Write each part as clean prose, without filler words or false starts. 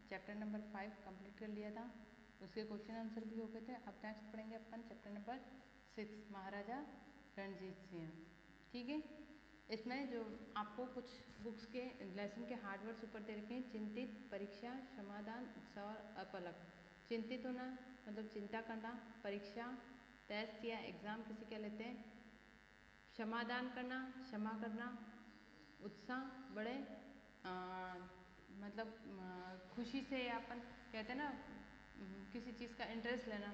Chapter number 5 complete कर लिया था, उसके क्वेश्चन आंसर भी हो गए थे। अब नेक्स्ट पढ़ेंगे अपन चैप्टर नंबर 6 महाराजा रणजीत सिंह। ठीक है, इसमें जो आपको कुछ बुक्स के लेसन के हार्ड वर्ड्स ऊपर दे रखे हैं, चिंतित, परीक्षा, समाधान, उत्साह और अपलक। चिंतित होना मतलब चिंता करना, परीक्षा टेस्ट या एग्जाम किसी क्या लेते हैं, समाधान करना क्षमा करना, उत्साह बड़े मतलब खुशी से अपन कहते हैं ना किसी चीज़ का इंटरेस्ट लेना।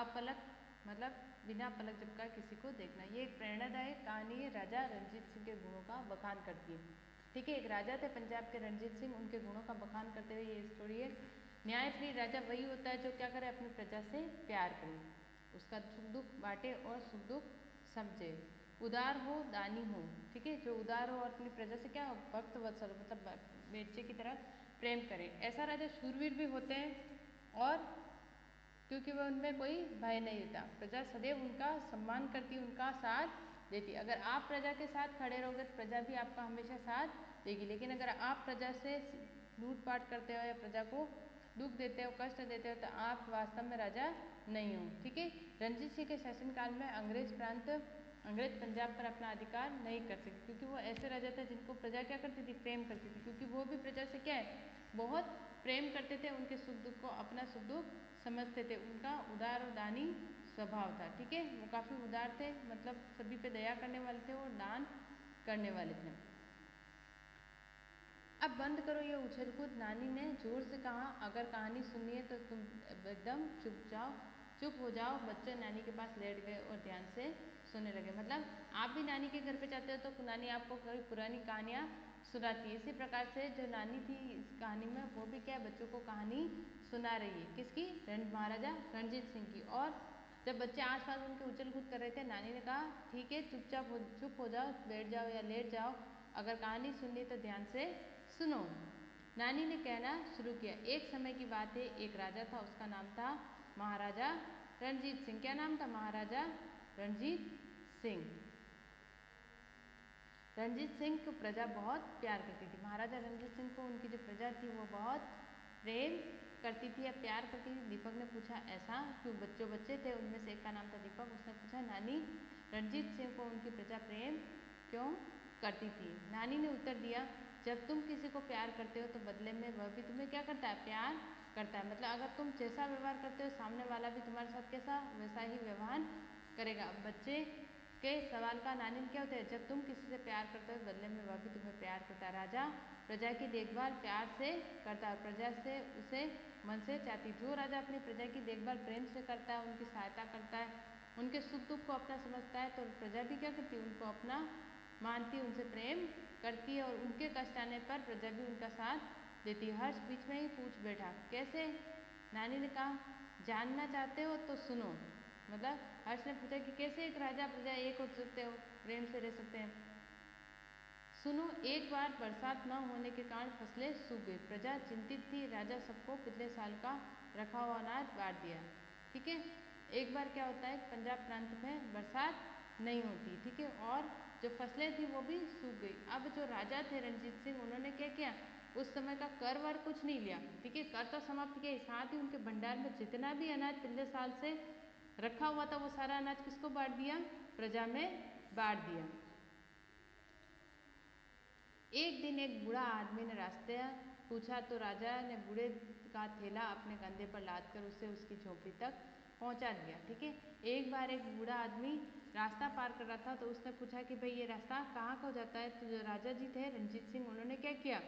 अपलक मतलब बिना पलक झपकाए किसी को देखना। ये एक प्रेरणादायक कहानी है, राजा रणजीत सिंह के गुणों का बखान करती है। ठीक है, एक राजा थे पंजाब के रणजीत सिंह, उनके गुणों का बखान करते हुए ये स्टोरी है। न्यायप्रिय राजा वही होता है जो क्या करे, अपनी प्रजा से प्यार करे, उसका सुख दुख बांटे और सुख दुख समझे, उदार हो दानी हो। ठीक है, जो उदार हो और अपनी प्रजा से क्या भक्त वत्सल मतलब बेटे की तरह प्रेम करे। ऐसा राजा शूरवीर भी होते हैं और क्योंकि वह उनमें कोई भय नहीं होता, प्रजा सदैव उनका सम्मान करती, उनका साथ देती। अगर आप प्रजा के साथ खड़े रहोगे तो प्रजा भी आपका हमेशा साथ देगी। लेकिन अगर आप प्रजा से लूटपाट करते हो या प्रजा को दुख देते हो, कष्ट देते हो, तो आप वास्तव में राजा नहीं हो। ठीक है, रणजीत सिंह के शासनकाल में अंग्रेज पंजाब पर अपना अधिकार नहीं कर सके, क्योंकि वो ऐसे राजा थे जिनको प्रजा क्या करती थी, प्रेम करती थी, क्योंकि वो भी प्रजा से क्या है बहुत प्रेम करते थे, उनके सुख दुख को अपना सुख दुख समझते थे, उनका उदार और दानी स्वभाव था। ठीक है, वो काफ़ी उदार थे, मतलब सभी पे दया करने वाले थे और दान करने वाले थे। अब बंद करो ये उछल कूद, नानी ने जोर से कहा, अगर कहानी सुननी है तो तुम एकदम चुप हो जाओ। बच्चे नानी के पास लेट गए और ध्यान से सुनने लगे। मतलब आप भी नानी के घर पे जाते हो तो नानी आपको कई पुरानी कहानियाँ सुनाती है। इसी प्रकार से जो नानी थी इस कहानी में, वो भी क्या बच्चों को कहानी सुना रही है, किसकी, महाराजा रणजीत सिंह की। और जब बच्चे आसपास उनके उछल कूद कर रहे थे, नानी ने कहा, ठीक है चुप हो जाओ, बैठ जाओ या लेट जाओ, अगर कहानी सुननी तो ध्यान से सुनो। नानी ने कहना शुरू किया, एक समय की बात है, एक राजा था, उसका नाम था महाराजा रणजीत सिंह। क्या नाम था, महाराजा रणजीत सिंह। रणजीत सिंह को प्रजा बहुत प्यार करती थी। महाराजा रणजीत सिंह को उनकी जो प्रजा थी वो बहुत प्रेम करती थी या प्यार करती थी। दीपक ने पूछा, ऐसा क्यों? बच्चे थे, उनमें से एक का नाम था दीपक। उसने पूछा, नानी रणजीत सिंह को उनकी प्रजा प्रेम क्यों करती थी? नानी ने उत्तर दिया, जब तुम किसी को प्यार करते हो तो बदले में वह भी तुम्हें क्या करता है, प्यार करता है। मतलब अगर तुम जैसा व्यवहार करते हो, सामने वाला भी तुम्हारे साथ कैसा वैसा ही व्यवहार करेगा। बच्चे के सवाल का नानी क्या होता है, जब तुम किसी से प्यार करते हो बदले में वह भी तुम्हें प्यार करता है। राजा प्रजा की देखभाल प्यार से करता है, प्रजा से उसे मन से चाहती। जो राजा अपनी प्रजा की देखभाल प्रेम से करता है, उनकी सहायता करता है, उनके सुख दुख को अपना समझता है, तो प्रजा भी क्या करती है, उनको अपना मानती, उनसे प्रेम करती है और उनके कष्ट आने पर प्रजा भी उनका साथ देती है। हर्ष बीच में ही पूछ बैठा, कैसे? नानी ने कहा, जानना चाहते हो तो सुनो। मतलब हर्ष ने पूछा कि कैसे एक राजा प्रजा एक हो सकते हो, प्रेम से रह सकते हैं। सुनो, एक बार बरसात न होने के कारण फसलें सूख गई, प्रजा चिंतित थी, राजा सबको पिछले साल का रखा हुआ अनाज बांट दिया। ठीक है, एक बार क्या होता है, पंजाब प्रांत में बरसात नहीं होती, ठीक है, और जो फसलें थी वो भी सूख गई। अब जो राजा थे रणजीत सिंह, उन्होंने क्या किया, उस समय का कर वर कुछ नहीं लिया, ठीक है, कर तो समाप्त किया, साथ ही उनके भंडार में जितना भी अनाज पिछले साल से रखा हुआ था वो सारा अनाज किसको बांट दिया, प्रजा में बांट दिया। एक दिन एक बूढ़ा आदमी ने रास्ते पूछा तो राजा ने बूढ़े का थैला अपने कंधे पर लाद कर उसे उसकी झोपड़ी तक पहुंचा दिया। ठीक है, एक बार एक बूढ़ा आदमी रास्ता पार कर रहा था तो उसने पूछा कि भाई ये रास्ता कहाँ को जाता है। तो जो राजा जी थे रणजीत सिंह, उन्होंने क्या किया,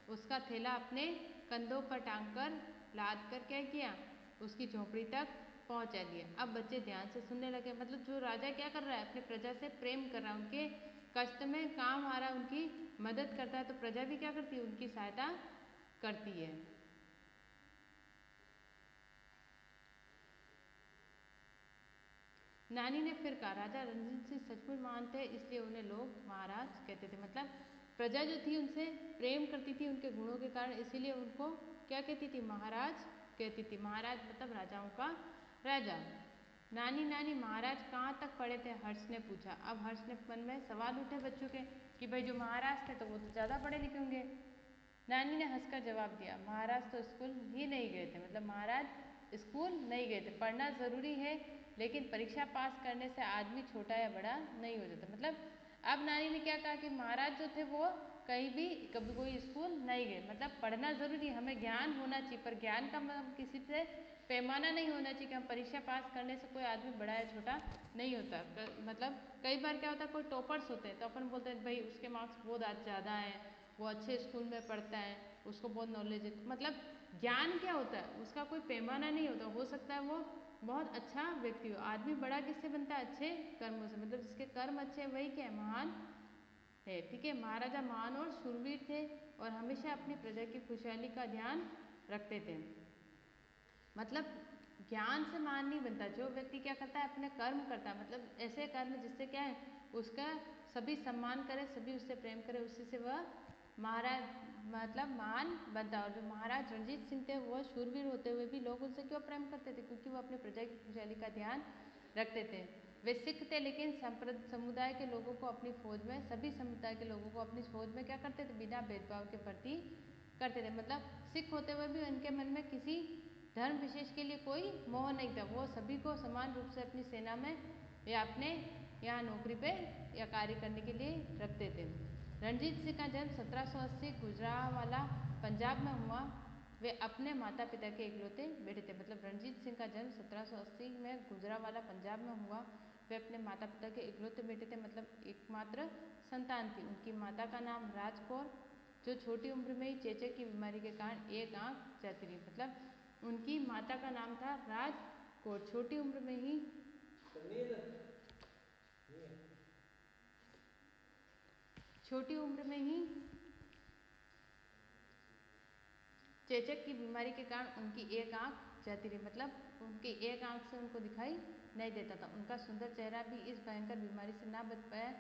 उसका थैला अपने कंधों पर टांग कर लाद कर क्या किया, उसकी झोपड़ी तक पहुंचा दिया। अब बच्चे ध्यान से सुनने लगे। मतलब जो राजा क्या कर रहा है, अपने प्रजा से प्रेम कर रहा है, उनके कष्ट में काम आ रहा है, उनकी मदद करता है, तो प्रजा भी क्या करती है, उनकी सहायता करती है। नानी ने फिर कहा, राजा रणजीत सिंह सचमुच महान थे, इसलिए उन्हें लोग महाराज कहते थे। मतलब प्रजा जो थी उनसे प्रेम करती थी उनके गुणों के कारण, इसीलिए उनको क्या कहती थी, महाराज कहती थी। महाराज मतलब राजाओं का राजा। नानी महाराज कहाँ तक पढ़े थे, हर्ष ने पूछा। अब हर्ष ने मन में सवाल उठे बच्चों के कि भाई जो महाराज थे तो वो तो ज़्यादा पढ़े लिखे होंगे। नानी ने हंसकर जवाब दिया, महाराज तो स्कूल ही नहीं गए थे। मतलब महाराज स्कूल नहीं गए थे। पढ़ना ज़रूरी है, लेकिन परीक्षा पास करने से आदमी छोटा या बड़ा नहीं हो जाता। मतलब अब नानी ने क्या कहा कि महाराज जो थे वो कहीं भी कभी कोई स्कूल नहीं गए। मतलब पढ़ना ज़रूरी है, हमें ज्ञान होना चाहिए, पर ज्ञान का मतलब किसी से पैमाना नहीं होना चाहिए कि हम परीक्षा पास करने से कोई आदमी बड़ा या छोटा नहीं होता। मतलब कई बार क्या होता है, कोई टॉपर्स होते हैं तो अपन बोलते हैं भाई उसके मार्क्स बहुत ज़्यादा है, वो अच्छे स्कूल में पढ़ता है, उसको बहुत नॉलेज है। मतलब ज्ञान क्या होता है, उसका कोई पैमाना नहीं होता। हो सकता है वो बहुत अच्छा व्यक्ति हो। आदमी बड़ा किससे बनता है, अच्छे कर्मों से। मतलब जिसके कर्म अच्छे हैं वही क्या है, महान है। ठीक है, महाराजा महान और शूरवीर थे और हमेशा अपनी प्रजा की खुशहाली का ध्यान रखते थे। मतलब ज्ञान से महान नहीं बनता, जो व्यक्ति क्या करता है, अपने कर्म करता है। मतलब ऐसे कर्म जिससे क्या है, उसका सभी सम्मान करे, सभी उससे प्रेम करे, उसी से वह महाराज मतलब महान बनता है। और जो महाराज रणजीत सिंह थे वो शूरवीर होते हुए भी लोग उनसे क्यों प्रेम करते थे, क्योंकि वो अपनी प्रजा की खुशहाली का ध्यान रखते थे। वे सिख थे, लेकिन समुदाय के लोगों को अपनी फौज में, सभी समुदाय के लोगों को अपनी फौज में क्या करते थे, बिना भेदभाव के भर्ती करते थे। मतलब सिख होते हुए भी उनके मन में किसी धर्म विशेष के लिए कोई मोह नहीं था। वो सभी को समान रूप से अपनी सेना में या अपने यहाँ नौकरी पे या कार्य करने के लिए रखते थे। रणजीत सिंह का जन्म 1780 गुजरांवाला पंजाब में हुआ। वे अपने माता पिता के इकलौते बेटे थे। मतलब रणजीत सिंह का जन्म 1780 में गुजरांवाला पंजाब में हुआ। वे अपने माता पिता के इकलौते बेटे थे, मतलब एकमात्र संतान थी। उनकी माता का नाम राज कौर, जो छोटी उम्र में ही चेचक की बीमारी के कारण एक आंख जाती रही। मतलब उनकी माता का नाम था राज कौर, छोटी उम्र में ही छोटी उम्र में ही चेचक की बीमारी के कारण उनकी एक आंख जाती रही। मतलब उनकी एक आंख से उनको दिखाई नहीं देता था। उनका सुंदर चेहरा भी इस भयंकर बीमारी से ना बच पाया।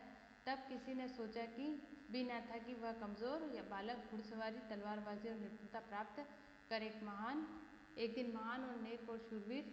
तब किसी ने सोचा कि भी ना था कि वह कमजोर या बालक घुड़सवारी, तलवारबाजी और निपुणता प्राप्त कर एक दिन महान और नेक और शूरवीर